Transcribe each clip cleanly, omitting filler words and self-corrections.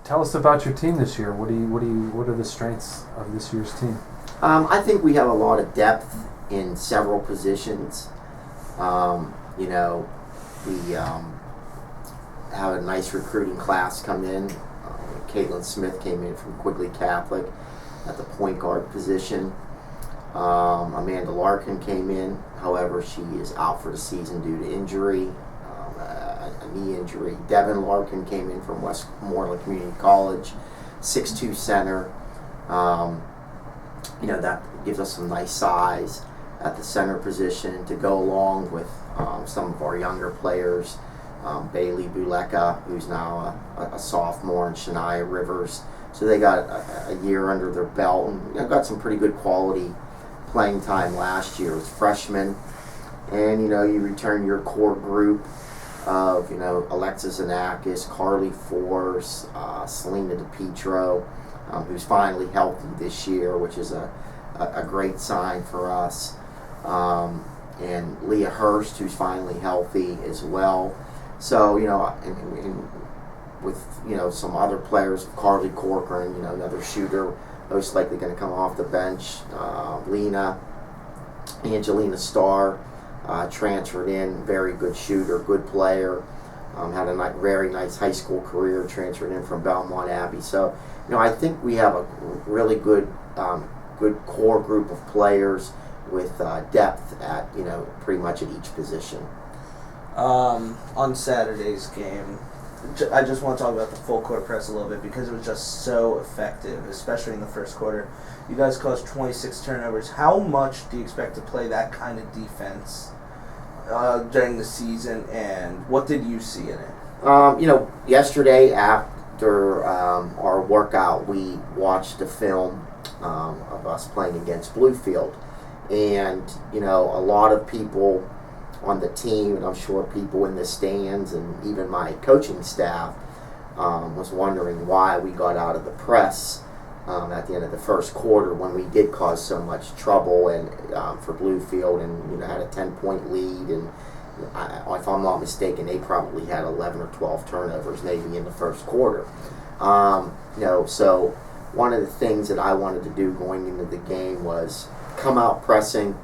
Tell us about your team this year. What are the strengths of this year's team? I think we have a lot of depth in several positions. We have a nice recruiting class come in. Caitlin Smith came in from Quigley Catholic at the point guard position. Amanda Larkin came in. However, she is out for the season due to injury, a knee injury. Devin Larkin came in from Westmoreland Community College, 6'2" center. That gives us some nice size at the center position to go along with some of our younger players. Bailey Buleka, who's now a sophomore, and Shania Rivers. So they got a year under their belt and got some pretty good quality playing time last year as freshmen. And you return your core group of Alexis Anakis, Carly Force, Selena DePietro, who's finally healthy this year, which is a great sign for us. And Leah Hurst, who's finally healthy as well. So, with some other players, Carly Corcoran, another shooter, most likely going to come off the bench. Angelina Starr transferred in, very good shooter, good player. Had a very nice high school career, transferred in from Belmont Abbey. So, I think we have a really good core group of players with depth at pretty much at each position. On Saturday's game, I just want to talk about the full court press a little bit because it was just so effective, especially in the first quarter. You guys caused 26 turnovers. How much do you expect to play that kind of defense during the season, and what did you see in it? Yesterday after our workout, we watched a film of us playing against Bluefield. And, a lot of people on the team, and I'm sure people in the stands and even my coaching staff was wondering why we got out of the press at the end of the first quarter when we did cause so much trouble and for Bluefield and had a 10-point lead. And if I'm not mistaken, they probably had 11 or 12 turnovers maybe in the first quarter. So one of the things that I wanted to do going into the game was come out pressing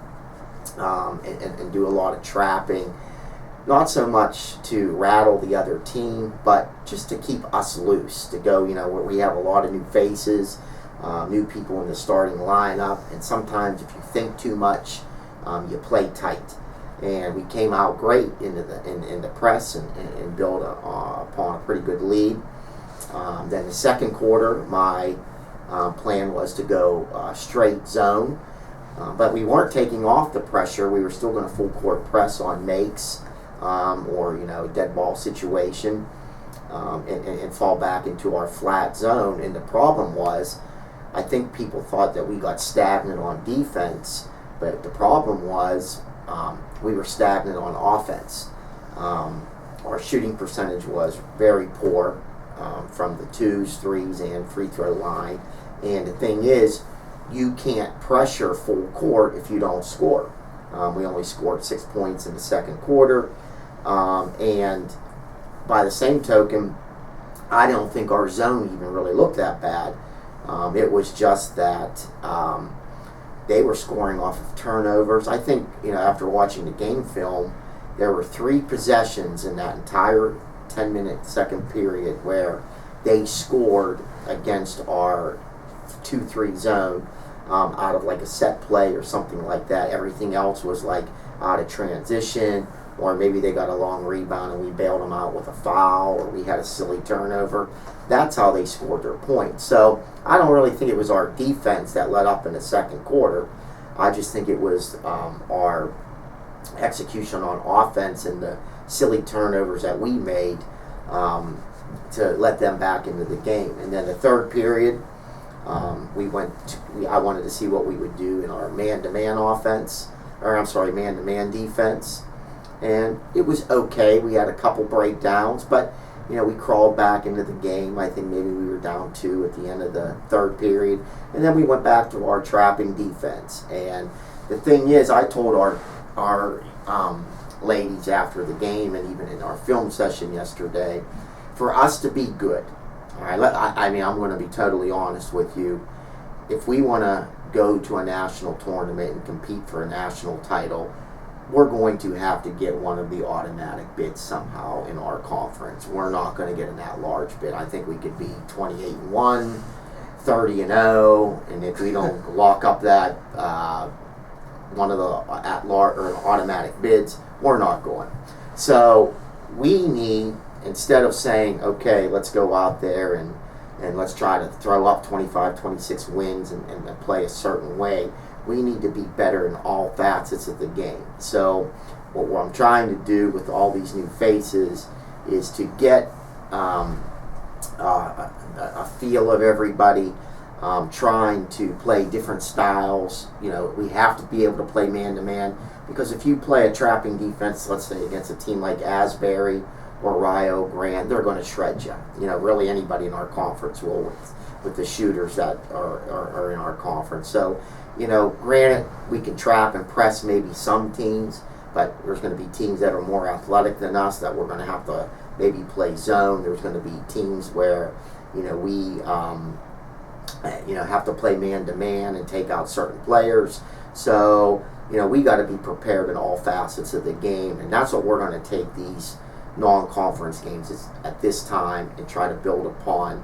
and do a lot of trapping, not so much to rattle the other team, but just to keep us loose, to go, where we have a lot of new faces, new people in the starting lineup, and sometimes if you think too much, you play tight. And we came out great in the press and built upon a pretty good lead. Then the second quarter, my plan was to go straight zone. But we weren't taking off the pressure. We were still going to full court press on makes or dead ball situation and fall back into our flat zone. And the problem was, I think people thought that we got stagnant on defense, but the problem was we were stagnant on offense. Our shooting percentage was very poor from the 2s, 3s, and free throw line. And the thing is, you can't pressure full court if you don't score. We only scored 6 points in the second quarter. And by the same token, I don't think our zone even really looked that bad. It was just that they were scoring off of turnovers. I think, after watching the game film, there were 3 possessions in that entire 10-minute second period where they scored against our 2-3 zone out of like a set play or something like that. Everything else was like out of transition, or maybe they got a long rebound and we bailed them out with a foul, or we had a silly turnover. That's how they scored their points. So I don't really think it was our defense that led up in the second quarter. I just think it was our execution on offense and the silly turnovers that we made to let them back into the game. And then the third period, I wanted to see what we would do in our man-to-man defense. And it was okay. We had a couple breakdowns, but we crawled back into the game. I think maybe we were down 2 at the end of the third period. And then we went back to our trapping defense. And the thing is, I told our ladies after the game and even in our film session yesterday, for us to be good, All right, I mean, I'm going to be totally honest with you. If we want to go to a national tournament and compete for a national title, we're going to have to get one of the automatic bids somehow in our conference. We're not going to get an at-large bid. I think we could be 28-1, 30-0, and if we don't lock up that one of the at-large or automatic bids, we're not going. So we need, instead of saying, okay, let's go out there and let's try to throw up 25, 26 wins and play a certain way, we need to be better in all facets of the game. So what I'm trying to do with all these new faces is to get a feel of everybody, trying to play different styles. You know, we have to be able to play man-to-man, because if you play a trapping defense, let's say against a team like Asbury or Rio Grande, they're going to shred you. You know, really anybody in our conference will, with the shooters that are in our conference. So, you know, granted, we can trap and press maybe some teams, but there's going to be teams that are more athletic than us that we're going to have to maybe play zone. There's going to be teams where, you know, we have to play man-to-man and take out certain players. So, you know, we got to be prepared in all facets of the game, and that's what we're going to take these non-conference games at this time and try to build upon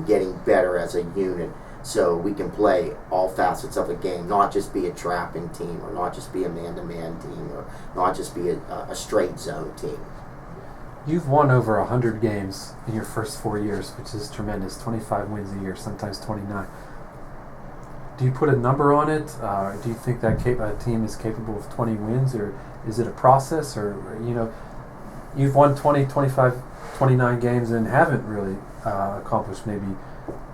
getting better as a unit, so we can play all facets of a game, not just be a trapping team, or not just be a man-to-man team, or not just be a straight zone team. You've won over 100 games in your first 4 years, which is tremendous. 25 wins a year, sometimes 29. Do you put a number on it? Do you think that a team is capable of 20 wins, or is it a process? Or, you know, you've won 20, 25, 29 games and haven't really accomplished maybe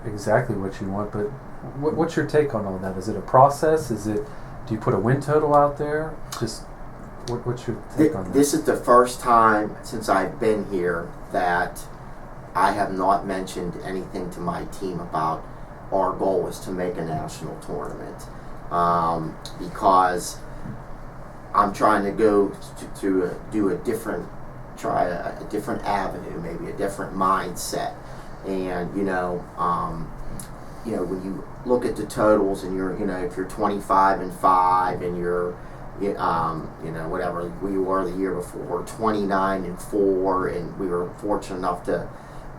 exactly what you want, but what's your take on all that? Is it a process? Do you put a win total out there? Just what's your take on that? This is the first time since I've been here that I have not mentioned anything to my team about our goal is to make a national tournament, because I'm trying to go to do a different avenue, maybe a different mindset. And when you look at the totals, and if you're 25-5 and you're whatever we were the year before, 29-4, and we were fortunate enough to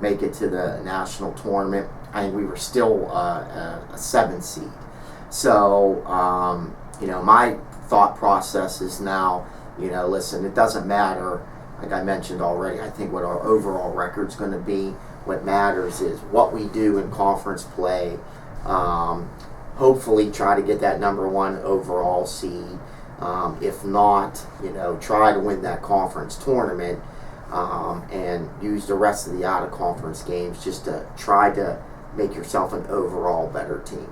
make it to the national tournament, and we were still a 7 seed. So my thought process is now, listen, it doesn't matter. Like I mentioned already, I think what our overall record's going to be. What matters is what we do in conference play. Hopefully try to get that number 1 overall seed. If not, try to win that conference tournament, and use the rest of the out-of-conference games just to try to make yourself an overall better team.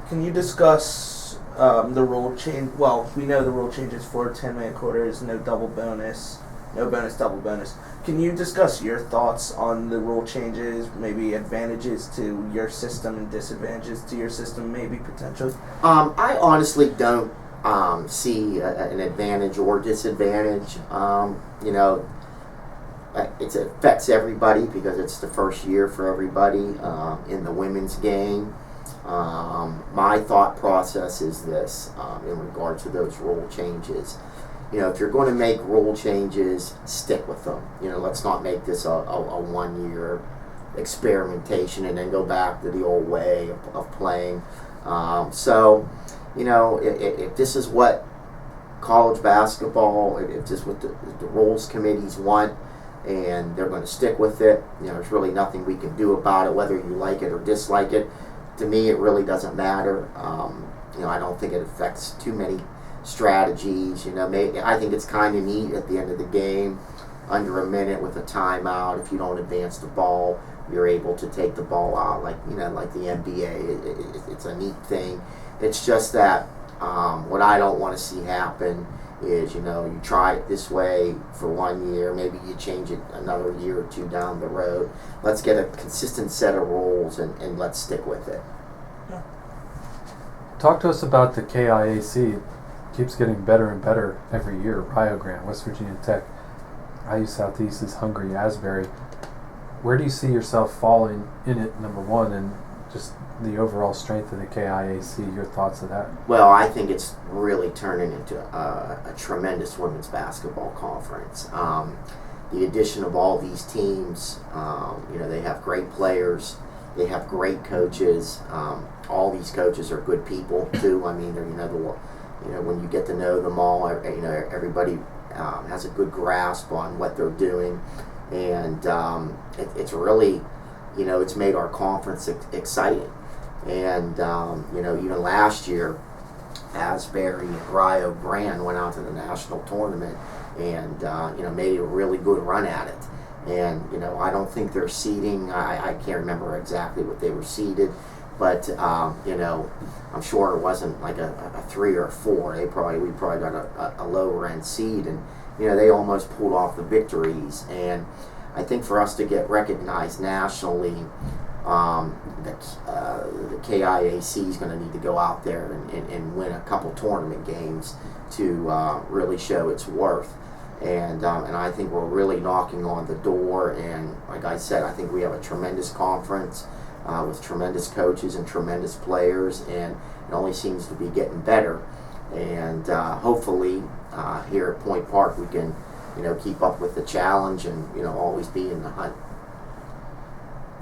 Can you discuss the rule change? Well, we know the rule changes for 10-man quarters, no double bonus, no bonus, double bonus. Can you discuss your thoughts on the rule changes, maybe advantages to your system and disadvantages to your system, maybe potentially? I honestly don't see an advantage or disadvantage. It affects everybody because it's the first year for everybody in the women's game. My thought process is this in regard to those rule changes. If you're going to make rule changes, stick with them. Let's not make this a 1-year experimentation and then go back to the old way of playing. If this is what college basketball, if this is what the rules committees want, and they're going to stick with it, there's really nothing we can do about it, whether you like it or dislike it. To me, it really doesn't matter. I don't think it affects too many strategies. I think it's kind of neat at the end of the game, under a minute with a timeout. If you don't advance the ball, you're able to take the ball out, like the NBA. It's a neat thing. It's just that what I don't want to see happen is, you try it this way for 1 year, maybe you change it another year or 2 down the road. Let's get a consistent set of rules and let's stick with it. Yeah. Talk to us about the KIAC. It keeps getting better and better every year. Rio Grande, West Virginia Tech, IU Southeast is hungry, Asbury. Where do you see yourself falling in it, number one, and just the overall strength of the KIAC? Your thoughts of that? Well, I think it's really turning into a tremendous women's basketball conference. The addition of all these teams, they have great players, they have great coaches. All these coaches are good people too. I mean, they're when you get to know them all, everybody has a good grasp on what they're doing, and it's really, it's made our conference exciting. And even last year, Asbury and Rio Grande went out to the national tournament and made a really good run at it. And I don't think their seeding, I can't remember exactly what they were seeded, but I'm sure it wasn't like a 3 or a 4. We probably got a lower end seed, and they almost pulled off the victories. And I think for us to get recognized nationally, the KIAC is going to need to go out there and win a couple tournament games to really show its worth. And I think we're really knocking on the door. And like I said, I think we have a tremendous conference with tremendous coaches and tremendous players, and it only seems to be getting better. And hopefully here at Point Park we can keep up with the challenge and always be in the hunt.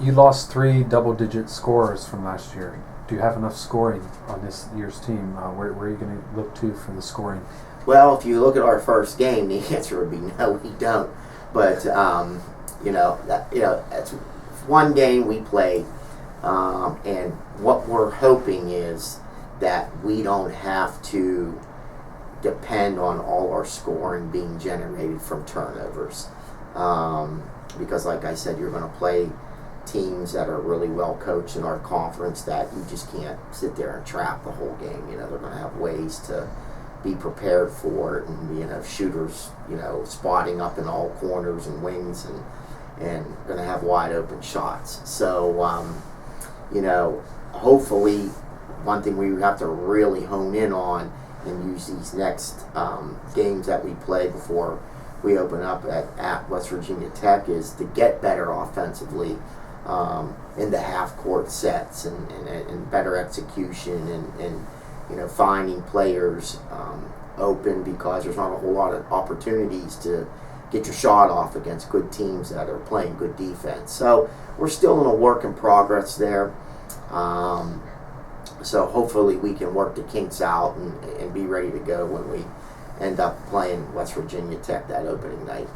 You lost 3 double-digit scorers from last year. Do you have enough scoring on this year's team? Where are you going to look to for the scoring? Well, if you look at our first game, the answer would be no, we don't. But that's one game we played, and what we're hoping is that we don't have to depend on all our scoring being generated from turnovers, because, like I said, you're going to play teams that are really well coached in our conference that you just can't sit there and trap the whole game. They're going to have ways to be prepared for it, and shooters spotting up in all corners and wings, and going to have wide open shots. So hopefully one thing we have to really hone in on and use these next games that we play before we open up at West Virginia Tech is to get better offensively in the half-court sets and better execution and finding players open, because there's not a whole lot of opportunities to get your shot off against good teams that are playing good defense. So we're still in a work in progress there. So hopefully we can work the kinks out and be ready to go when we end up playing West Virginia Tech that opening night.